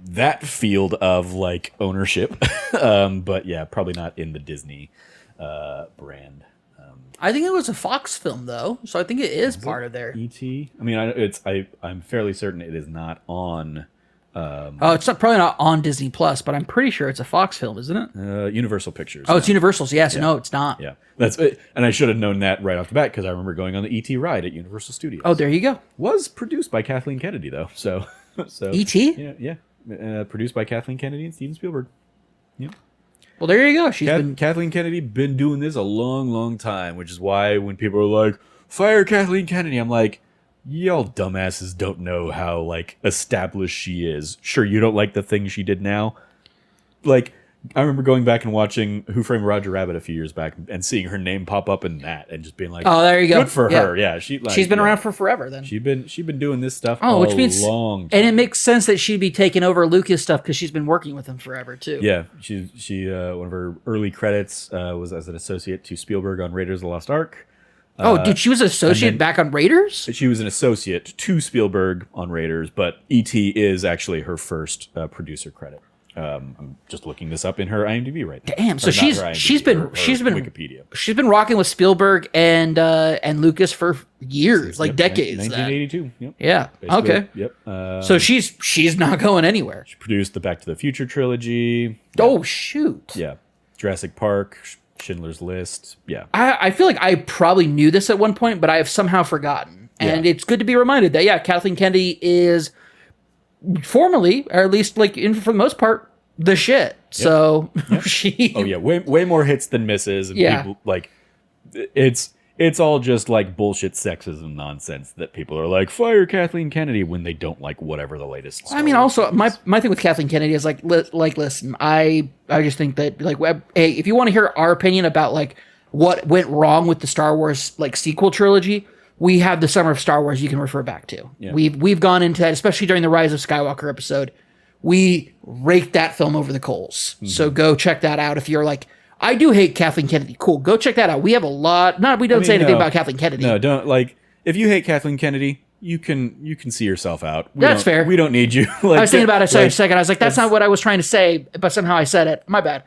that field of like ownership, but yeah, probably not in the Disney brand. I think it was a Fox film though, so I think it is part of their E.T. I mean, I'm fairly certain it is not on. It's probably not on Disney Plus, but I'm pretty sure it's a Fox film, isn't it? Universal Pictures. Oh, it's Universal's. Yes, yeah. No, it's not. Yeah, that's it. And I should have known that right off the bat because I remember going on the E.T. ride at Universal Studios. Oh, there you go. Was produced by Kathleen Kennedy though, so E.T. Yeah. Produced by Kathleen Kennedy and Steven Spielberg. Yeah. Well, there you go. Kathleen Kennedy been doing this a long, long time, which is why when people are like, "Fire Kathleen Kennedy," I'm like, y'all dumbasses don't know how like established she is. Sure, you don't like the things she did now. Like, I remember going back and watching Who Framed Roger Rabbit a few years back and seeing her name pop up in that and just being like, "Oh, there you go." Good for her. Yeah, she's been around for forever. Then she's been doing this stuff. Which means long time. And it makes sense that she'd be taking over Lucas stuff because she's been working with him forever too. Yeah, she one of her early credits was as an associate to Spielberg on Raiders of the Lost Ark. Did she was an associate back on Raiders? She was an associate to Spielberg on Raiders, but E.T. is actually her first producer credit. I'm just looking this up in her IMDb right now. Damn, so she's been Wikipedia. She's been rocking with Spielberg and Lucas for years, like decades. 1982. Yep. Yeah. Basically, Okay. Yep. So she's not going anywhere. She produced the Back to the Future trilogy. Oh shoot. Yeah. Jurassic Park, Schindler's List. Yeah. I feel like I probably knew this at one point, but I have somehow forgotten. And it's good to be reminded that Kathleen Kennedy is formally, or at least like for the most part, the shit. Yep. So she. Oh yeah, way more hits than misses, and people like it's all just like bullshit sexism nonsense that people are like, fire Kathleen Kennedy when they don't like whatever the latest. I mean, also my thing with Kathleen Kennedy is like listen, I just think that like, hey, if you want to hear our opinion about like what went wrong with the Star Wars like sequel trilogy, we have the Summer of Star Wars you can refer back to. Yeah. We've gone into that, especially during the Rise of Skywalker episode. We raked that film over the coals. Mm-hmm. So go check that out. If you're like, I do hate Kathleen Kennedy. Cool. Go check that out. We have a lot. We don't say anything about Kathleen Kennedy. No, don't like, if you hate Kathleen Kennedy, you can see yourself out. That's fair. We don't need you. I was thinking about it for a second. I was like, that's not what I was trying to say, but somehow I said it. My bad.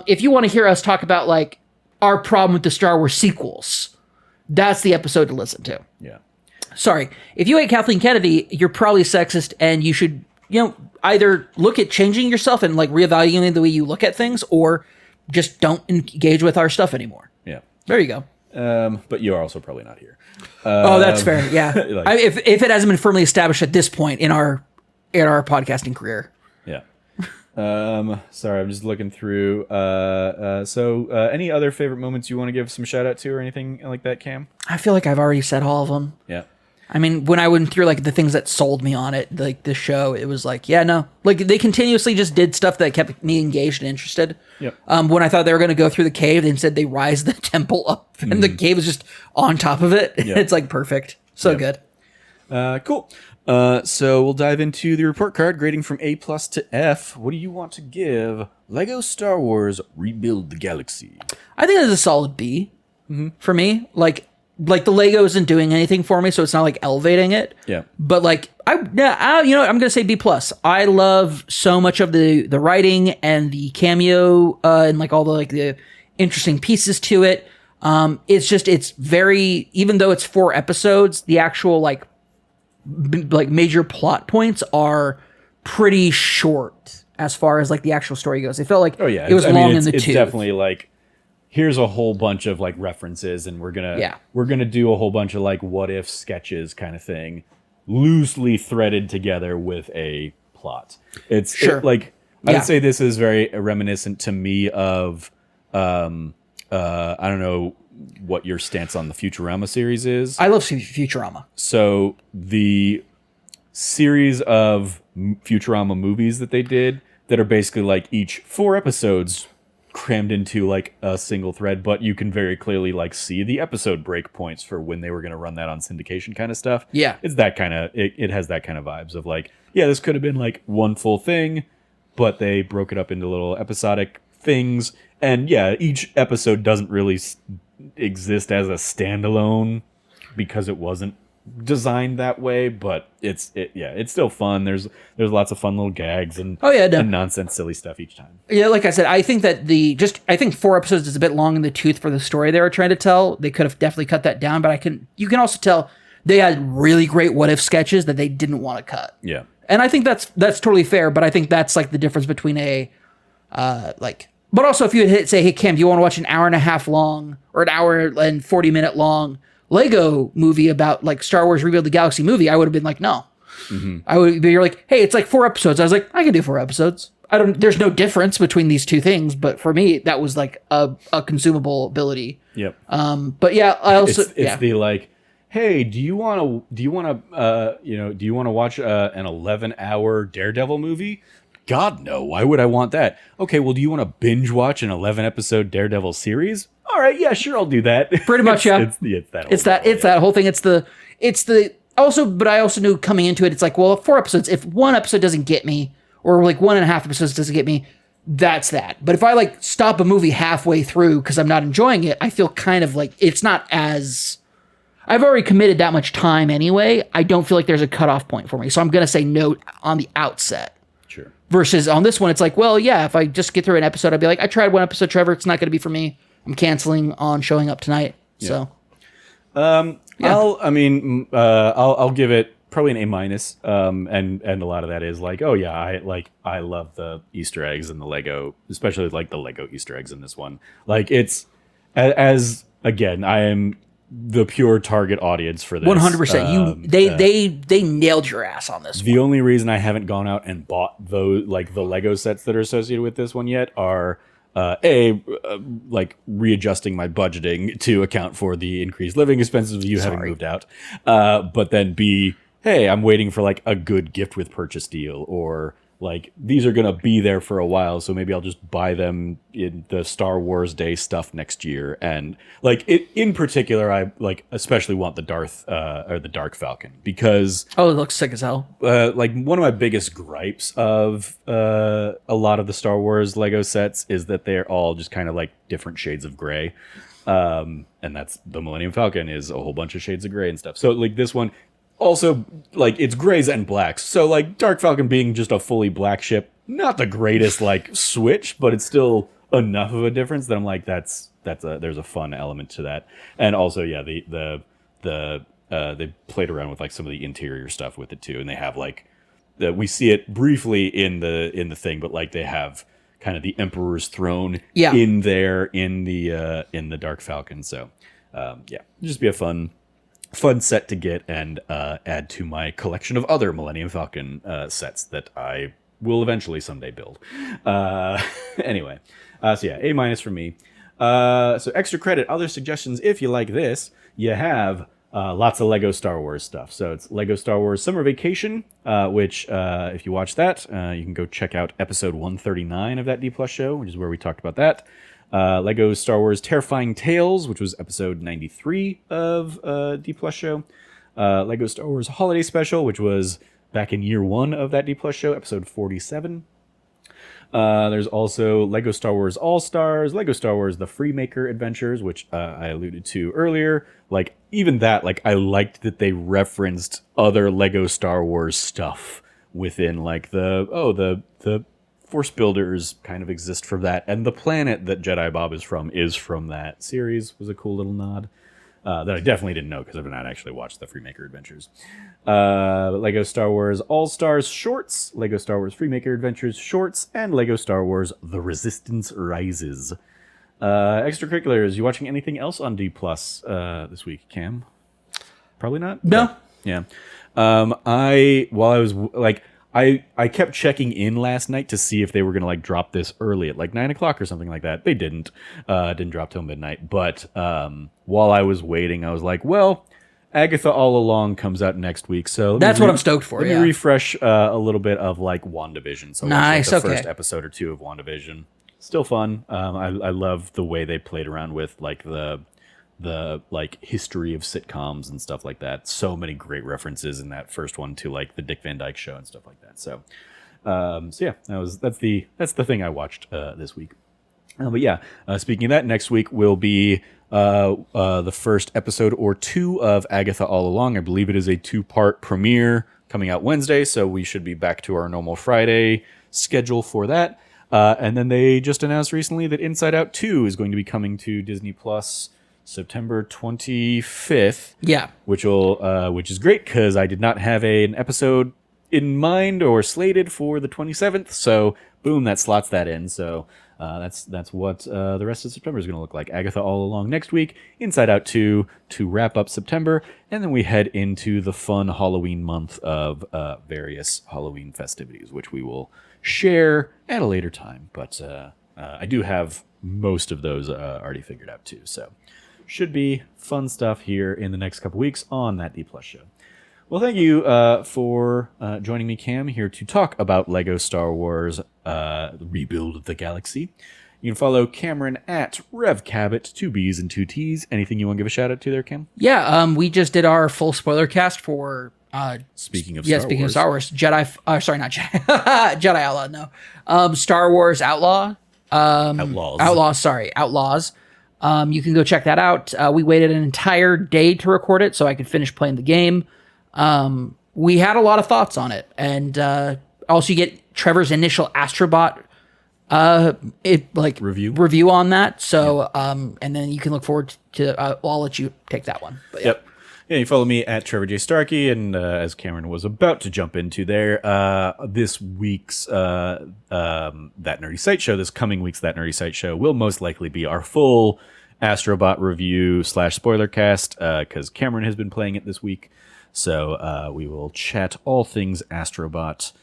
If you want to hear us talk about like our problem with the Star Wars sequels, that's the episode to listen to. Yeah. Sorry. If you hate Kathleen Kennedy, you're probably sexist, and you should, either look at changing yourself and like reevaluating the way you look at things, or just don't engage with our stuff anymore. Yeah. There you go. But you are also probably not here. That's fair. Yeah. If it hasn't been firmly established at this point in our podcasting career. Yeah. Sorry, I'm just looking through. So any other favorite moments you want to give some shout out to or anything like that, Cam? I feel like I've already said all of them. Yeah. I mean, when I went through like the things that sold me on it, like the show, it was like, like they continuously just did stuff that kept me engaged and interested. Yep. When I thought they were going to go through the cave, they said they rise the temple up, and the cave is just on top of it. Yep. It's like perfect. So good. Cool. So we'll dive into the report card, grading from A+ to F. What do you want to give Lego Star Wars Rebuild the Galaxy? I think it's a solid B for me. Like the Lego isn't doing anything for me, so it's not like elevating it. Yeah. But like I'm gonna say B+. I love so much of the writing and the cameo and like all the like the interesting pieces to it. It's very, even though it's 4 episodes, the actual like major plot points are pretty short as far as like the actual story goes. It felt like Oh yeah, it was long in the it's tooth. definitely like here's a whole bunch of like references, and we're gonna do a whole bunch of like what if sketches kind of thing, loosely threaded together with a plot. It's Sure. I would say this is very reminiscent to me of I don't know what your stance on the Futurama series is. I love Futurama. So the series of Futurama movies that they did that are basically like each 4 episodes crammed into like a single thread, but you can very clearly like see the episode break points for when they were going to run that on syndication kind of stuff. Yeah. It's that kind of, it has that kind of vibes of like, yeah, this could have been like one full thing, but they broke it up into little episodic things. And yeah, each episode doesn't really exist as a standalone because it wasn't designed that way, but it's still fun. There's lots of fun little gags and and nonsense silly stuff each time. Yeah, like I said, I think that I think 4 episodes is a bit long in the tooth for the story they were trying to tell. They could have definitely cut that down, but you can also tell they had really great what if sketches that they didn't want to cut. Yeah. And I think that's totally fair, but I think that's like the difference between but also if you had say, hey Cam, do you want to watch an hour and a half long or an hour and 40-minute long Lego movie about like Star Wars Rebuild the Galaxy movie, I would have been like, no. Mm-hmm. You're like, hey, it's like 4 episodes. I was like, I can do 4 episodes. There's no difference between these two things, but for me, that was like a consumable ability. Yep. But yeah, I also it's the like, hey, do you want to watch an 11-hour Daredevil movie? God, no. Why would I want that? Okay, well, do you want to binge watch an 11-episode Daredevil series? All right, yeah, sure, I'll do that. Pretty much, yeah. It's that whole thing. It's the also, but I also knew coming into it, it's like, well, 4 episodes. If 1 episode doesn't get me, or like 1.5 episodes doesn't get me, that's that. But if I like stop a movie halfway through because I'm not enjoying it, I feel kind of like it's not as. I've already committed that much time anyway. I don't feel like there's a cutoff point for me, so I'm gonna say no on the outset. Sure. Versus on this one, it's like, well, yeah, if I just get through an episode, I'd be like, I tried 1 episode, Trevor. It's not going to be for me. I'm canceling on showing up tonight. Yeah. So, I'll give it probably an A-. And a lot of that is like, oh yeah, I love the Easter eggs and the Lego, especially like the Lego Easter eggs in this one. Like it's as again, I am the pure target audience for this. 100%. They nailed your ass on this. The only reason I haven't gone out and bought those like the Lego sets that are associated with this one yet are like readjusting my budgeting to account for the increased living expenses of you having moved out. But then B, hey, I'm waiting for like a good gift with purchase deal, or like these are gonna be there for a while, so maybe I'll just buy them in the Star Wars Day stuff next year. And like it in particular, I like especially want the Dark Falcon because it looks sick as hell. Like one of my biggest gripes of a lot of the Star Wars Lego sets is that they're all just kind of like different shades of gray. And that's the Millennium Falcon is a whole bunch of shades of gray and stuff. So like this one also, like, it's grays and blacks. So, like, Dark Falcon being just a fully black ship, not the greatest, like, switch, but it's still enough of a difference that I'm like, there's a fun element to that. And also, yeah, they played around with, like, some of the interior stuff with it, too. And they have, like, we see it briefly in the thing, but, like, they have kind of the Emperor's throne in there in the Dark Falcon. So, just be a fun set to get and add to my collection of other Millennium Falcon sets that I will eventually someday build. Anyway, so yeah, A- for me. So extra credit, other suggestions if you like this. You have lots of Lego Star Wars stuff. So it's Lego Star Wars Summer Vacation, which if you watch that, you can go check out episode 139 of that D Plus show, which is where we talked about that. Lego Star Wars Terrifying Tales, which was episode 93 of D Plus show. Lego Star Wars Holiday Special, which was back in year 1 of that D Plus show, episode 47. There's also Lego Star Wars All-Stars, Lego Star Wars The Freemaker Adventures, which I alluded to earlier. Like, even that, like, I liked that they referenced other Lego Star Wars stuff within, like, the Force Builders kind of exist from that, and the planet that Jedi Bob is from that series was a cool little nod. that I definitely didn't know because I've not actually watched the Freemaker Adventures. Lego Star Wars All-Stars Shorts, Lego Star Wars Freemaker Adventures Shorts, and Lego Star Wars The Resistance Rises. Extracurriculars, you watching anything else on D Plus this week, Cam? Probably not? No. Okay. Yeah. I kept checking in last night to see if they were going to like drop this early at like 9 o'clock or something like that. They didn't. Didn't drop till midnight. But while I was waiting, I was like, well, Agatha All Along comes out next week. So that's what I'm stoked for. Let me refresh a little bit of like WandaVision. So nice. Watch, like, the first episode or two of WandaVision. Still fun. I love the way they played around with like the like history of sitcoms and stuff like that. So many great references in that first one to like the Dick Van Dyke Show and stuff like that. So yeah, that's the thing I watched this week. But yeah, speaking of that, next week will be the first episode or two of Agatha All Along. I believe it is a 2-part premiere coming out Wednesday, so we should be back to our normal Friday schedule for that. And then they just announced recently that Inside Out 2 is going to be coming to Disney Plus September 25th. Yeah. Which is great because I did not have an episode in mind or slated for the 27th. So boom, that slots that in. So that's what the rest of September is going to look like. Agatha All Along next week, Inside Out 2 to wrap up September, and then we head into the fun Halloween month of various Halloween festivities, which we will share at a later time. But I do have most of those already figured out too. So should be fun stuff here in the next couple weeks on that D Plus show. Well, thank you for joining me, Cam, here to talk about Lego Star Wars The Rebuild of the Galaxy. You can follow Cameron at RevCabot, 2 B's and 2 T's. Anything you want to give a shout out to there, Cam? Yeah, we just did our full spoiler cast for speaking of Star Wars, Jedi. Sorry, not Jedi. Jedi Outlaw. No, Star Wars Outlaws. Outlaws. You can go check that out. We waited an entire day to record it so I could finish playing the game. We had a lot of thoughts on it, and also you get Trevor's initial Astrobot review on that. So and then you can look forward to. I'll let you take that one. But, yeah. Yep. Yeah, you follow me at Trevor J. Starkey, and as Cameron was about to jump into there, this week's That Nerdy Site Show, this coming week's That Nerdy Site Show, will most likely be our full Astrobot review / spoiler cast, because Cameron has been playing it this week. So we will chat all things Astrobot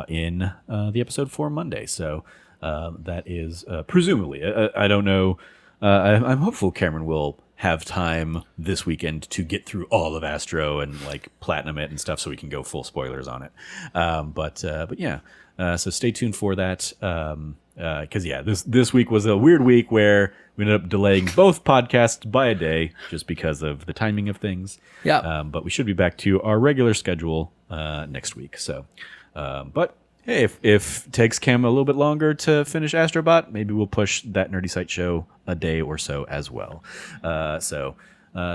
in the episode for Monday. So that is presumably, I don't know, I'm hopeful Cameron will have time this weekend to get through all of Astro and like platinum it and stuff so we can go full spoilers on it. But yeah, so stay tuned for that. Because yeah, this week was a weird week where we ended up delaying both podcasts by a day just because of the timing of things. Yeah. But we should be back to our regular schedule next week. So, but hey, if it takes Cam a little bit longer to finish Astrobot, maybe we'll push That Nerdy Site Show a day or so as well. So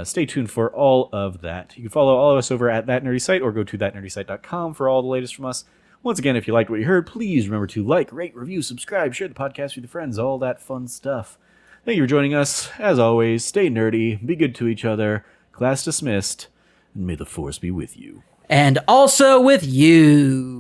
stay tuned for all of that. You can follow all of us over at That Nerdy Site or go to thatnerdysite.com for all the latest from us. Once again, if you liked what you heard, please remember to like, rate, review, subscribe, share the podcast with your friends, all that fun stuff. Thank you for joining us. As always, stay nerdy, be good to each other, class dismissed, and may the Force be with you. And also with you.